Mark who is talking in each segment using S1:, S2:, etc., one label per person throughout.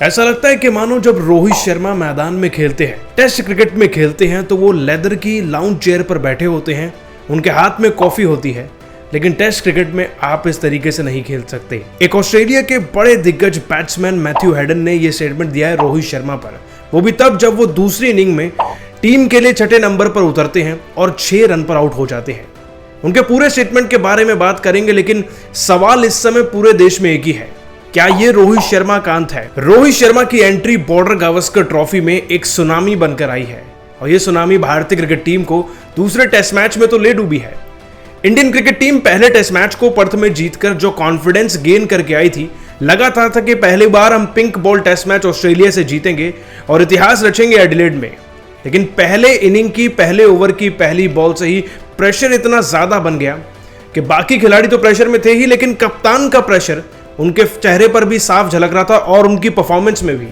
S1: ऐसा लगता है कि मानो जब रोहित शर्मा मैदान में खेलते हैं, टेस्ट क्रिकेट में खेलते हैं, तो वो लेदर की लाउंज चेयर पर बैठे होते हैं, उनके हाथ में कॉफी होती है। लेकिन टेस्ट क्रिकेट में आप इस तरीके से नहीं खेल सकते। एक ऑस्ट्रेलिया के बड़े दिग्गज बैट्समैन मैथ्यू हेडन ने यह स्टेटमेंट दिया है रोहित शर्मा पर, वो भी तब जब वो दूसरी इनिंग में टीम के लिए छठे नंबर पर उतरते हैं और 6 रन पर आउट हो जाते हैं। उनके पूरे स्टेटमेंट के बारे में बात करेंगे, लेकिन सवाल इस समय पूरे देश में एक ही है, क्या ये रोहित शर्मा का अंत है? रोहित शर्मा की एंट्री बॉर्डर गावस्कर ट्रॉफी में एक सुनामी बनकर आई है और ये सुनामी भारतीय क्रिकेट टीम को दूसरे टेस्ट मैच में तो ले डूबी है। इंडियन क्रिकेट टीम पहले टेस्ट मैच को पर्थ में जीतकर जो कॉन्फिडेंस गेन करके आई थी, लगातार था कि पहली बार हम pink ball test match Australia से जीतेंगे और इतिहास रचेंगे एडिलेड में। लेकिन पहले इनिंग की पहले ओवर की पहली बॉल से ही प्रेशर इतना ज्यादा बन गया कि बाकी खिलाड़ी तो प्रेशर में थे ही, लेकिन कप्तान का प्रेशर उनके चेहरे पर भी साफ झलक रहा था और उनकी परफॉर्मेंस में भी।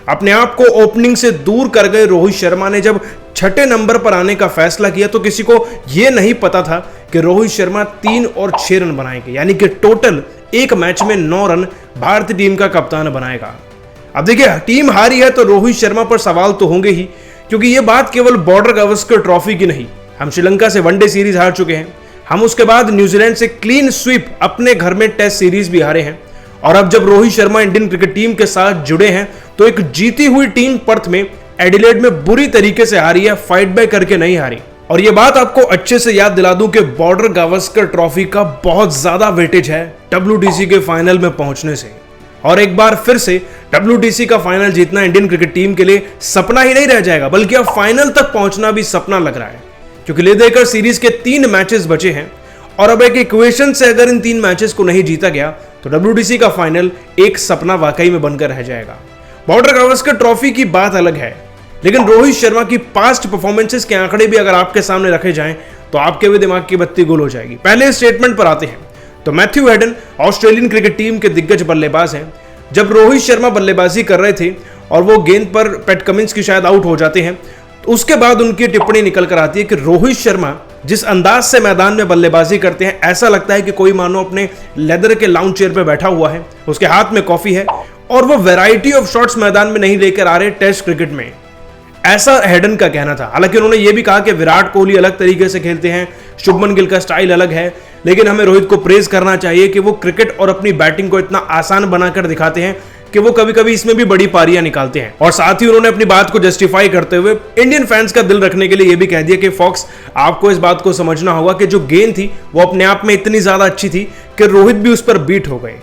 S1: अपने आप को ओपनिंग से दूर कर गए रोहित शर्मा ने जब छठे नंबर पर आने का फैसला किया तो किसी को यह नहीं पता था कि रोहित शर्मा 3 और 6 रन बनाएंगे, यानी कि टोटल एक मैच में 9 रन भारतीय टीम का कप्तान बनाएगा। अब देखिए, टीम हारी है तो रोहित शर्मा पर सवाल तो होंगे ही, क्योंकि यह बात केवल बॉर्डर गावस्कर ट्रॉफी की नहीं। हम श्रीलंका से वनडे सीरीज हार चुके हैं, हम उसके बाद न्यूजीलैंड से क्लीन स्वीप अपने घर में टेस्ट सीरीज भी हारे हैं, और अब जब Rohit Sharma Indian cricket team के साथ जुड़े हैं तो एक जीती हुई टीम पर्थ में एडिलेड में बुरी तरीके से हारी है, फाइट बैक करके नहीं हारी। और यह बात आपको अच्छे से याद दिला दूं कि बॉर्डर गावस्कर ट्रॉफी का बहुत ज्यादा वेटेज है WTC के फाइनल में पहुंचने से। और एक बार फिर से WTC का फाइनल जीतना इंडियन क्रिकेट टीम के लिए सपना ही नहीं रह जाएगा, बल्कि अब फाइनल तक पहुंचना भी सपना लग रहा है, क्योंकि ले देकर सीरीज के 3 मैचेस बचे हैं और अब एक इक्वेशन से अगर इन 3 मैचेस को नहीं जीता गया तो WTC का फाइनल एक सपना वाकई में बनकर रह जाएगा। बॉर्डर गावस्कर ट्रॉफी की बात अलग है, लेकिन रोहित शर्मा की पास्ट परफॉर्मेंसेस के आंकड़े भी अगर आपके सामने रखे जाएं तो आपके भी दिमाग की बत्ती गुल हो जाएगी। पहले स्टेटमेंट पर आते हैं तो Matthew Hayden Australian cricket team के दिग्गज बल्लेबाज हैं। जब रोहित शर्मा बल्लेबाजी कर रहे थे और वो गेंद पर पैट कमिंस की शायद आउट हो जाते हैं, तो उसके बाद उनकी टिप्पणी निकल कर आती है कि रोहित शर्मा जिस अंदाज से मैदान में बल्लेबाजी करते हैं, ऐसा लगता है कि कोई मानो अपने लेदर के लाउंज चेयर पर बैठा हुआ है, उसके हाथ में कॉफी है और वो वैरायटी ऑफ शॉट्स मैदान में नहीं लेकर आ रहे टेस्ट क्रिकेट में। ऐसा हेडन का कहना था। हालांकि उन्होंने ये भी कहा कि विराट कोहली अलग तरीके से खेलते हैं, शुभमन गिल का स्टाइल अलग है, लेकिन हमें रोहित को प्रेज करना चाहिए कि वो क्रिकेट और अपनी बैटिंग को इतना आसान बनाकर दिखाते हैं कि वो कभी कभी इसमें भी बड़ी पारियां निकालते हैं। और साथ ही उन्होंने अपनी बात को जस्टिफाई करते हुए इंडियन फैंस का दिल रखने के लिए यह भी कह दिया कि फॉक्स, आपको इस बात को समझना होगा कि जो गेंद थी वो अपने आप में इतनी ज्यादा अच्छी थी कि रोहित भी उस पर बीट हो गए।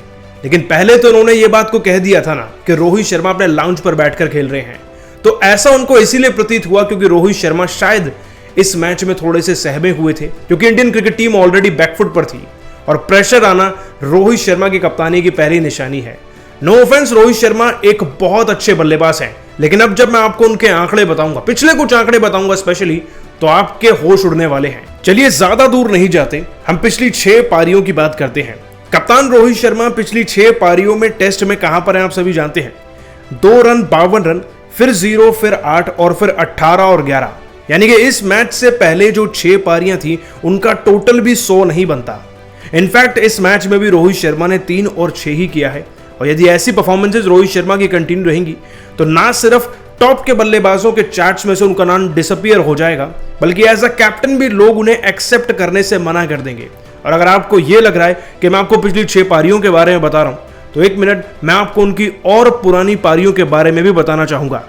S1: लेकिन पहले तो उन्होंने ये बात को कह दिया था ना कि रोहित शर्मा अपने लाउंज पर बैठकर खेल रहे हैं, तो ऐसा उनको इसीलिए प्रतीत हुआ क्योंकि रोहित शर्मा शायद इस मैच में थोड़े से सहमे हुए थे, क्योंकि Indian cricket team already back foot पर थी और प्रेशर आना रोहित शर्मा की कप्तानी की पहली निशानी है। नो ऑफेंस, रोहित शर्मा एक बहुत अच्छे बल्लेबाज हैं, लेकिन अब जब मैं आपको उनके आंकड़े बताऊंगा, पिछले कुछ आंकड़े बताऊंगा स्पेशली, तो आपके होश उड़ने वाले हैं। चलिए ज्यादा दूर नहीं जाते, हम पिछली 6 पारियों की बात करते हैं। कप्तान रोहित शर्मा पिछली 6 पारियों में टेस्ट में कहां पर हैं आप सभी जानते हैं। 2 रन, 52 रन, फिर 0, फिर 8 और फिर 18 और 11, यानी कि इस मैच से पहले जो 6 पारियां थी उनका टोटल भी 100 नहीं बनता। इनफैक्ट इस मैच में भी रोहित शर्मा ने 3 और 6 ही किया है, और यदि ऐसी परफॉर्मेंसेस रोहित शर्मा की कंटिन्यू रहेंगी तो ना सिर्फ टॉप के बल्लेबाजों के चार्ट्स में से उनका नाम डिसअपीयर हो जाएगा, बल्कि एज अ कैप्टन भी लोग उन्हें एक्सेप्ट करने से मना कर देंगे। और अगर आपको यह लग रहा है कि मैं आपको पिछली 6 पारियों के बारे में बता रहा हूं, तो 1 मिनट, मैं आपको उनकी और पुरानी पारियों के बारे में भी बताना चाहूंगा।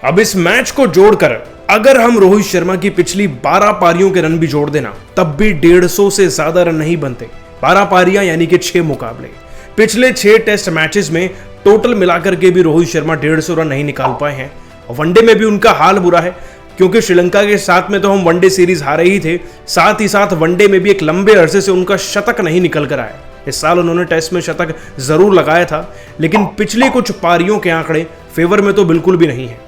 S1: अब इस मैच को जोड़कर अगर हम रोहित शर्मा की पिछली 12 पारियों के रन भी जोड़ देना, तब भी 150 से ज्यादा रन नहीं बनते। 12 पारियां यानी कि 6 मुकाबले। पिछले 6 टेस्ट मैचेस में टोटल मिलाकर के भी रोहित शर्मा 150 रन नहीं निकाल पाए हैं, और वनडे में भी उनका हाल बुरा है, क्योंकि श्रीलंका के साथ में तो हम वनडे सीरीज हारे ही थे, साथ ही साथ वनडे में भी एक लंबे अरसे से उनका शतक नहीं निकल कर आया। इस साल उन्होंने टेस्ट में शतक जरूर लगाया था, लेकिन पिछली कुछ पारियों के आंकड़े फेवर में तो बिल्कुल भी नहीं है।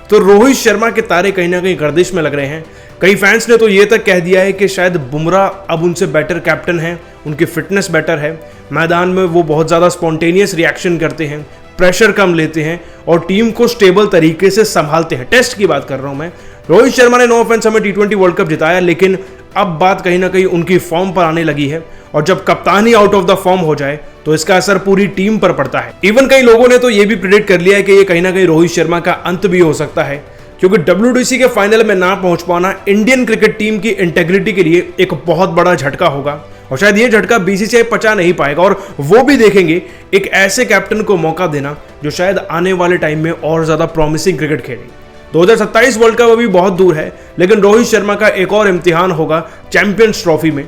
S1: तो रोहित शर्मा के तारे कहीं ना कहीं गर्दिश में लग रहे हैं। कई फैंस ने तो ये तक कह दिया है कि शायद बुमराह अब उनसे बेटर कैप्टन हैं, उनकी फिटनेस बेटर है, मैदान में वो बहुत ज़्यादा स्पॉन्टेनियस रिएक्शन करते हैं, प्रेशर कम लेते हैं और टीम को स्टेबल तरीके से संभालते हैं। टेस्ट की बात कर रहा हूं मैं। रोहित शर्मा ने नो ऑफेंस हमें T20 वर्ल्ड कप जिताया, लेकिन अब बात कहीं ना कहीं उनकी फॉर्म पर आने लगी है और जब कप्तान ही आउट ऑफ द फॉर्म हो जाए तो इसका असर पूरी टीम पर पड़ता है। इवन कई लोगों ने तो ये भी प्रेडिक्ट कर लिया है कि ये कहीं ना कहीं रोहित शर्मा का अंत भी हो सकता है, क्योंकि WBC के फाइनल में ना पहुंच पाना इंडियन क्रिकेट टीम की इंटेग्रिटी के लिए एक बहुत बड़ा झटका होगा और शायद ये झटका BCCI पचा नहीं पाएगा और वो भी देखेंगे एक ऐसे कैप्टन को मौका देना जो शायद आने वाले टाइम में और ज्यादा प्रॉमिसिंग क्रिकेट खेले। 2027 वर्ल्ड कप अभी बहुत दूर है, लेकिन रोहित शर्मा का एक और इम्तिहान होगा चैंपियंस ट्रॉफी में,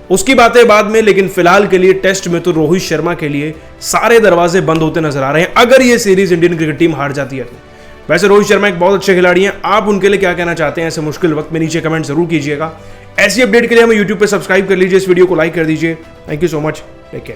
S1: उसकी बातें बाद में। लेकिन फिलहाल के लिए टेस्ट में तो रोहित शर्मा के लिए सारे दरवाजे बंद होते नजर आ रहे हैं अगर ये सीरीज इंडियन क्रिकेट टीम हार जाती है तो। वैसे रोहित शर्मा एक बहुत अच्छे खिलाड़ी हैं, आप उनके लिए क्या कहना चाहते हैं ऐसे मुश्किल वक्त में, नीचे कमेंट जरूर कीजिएगा। ऐसी अपडेट के लिए हमें यूट्यूब पे सब्सक्राइब कर लीजिए, इस वीडियो को लाइक कर दीजिए। Thank you so much.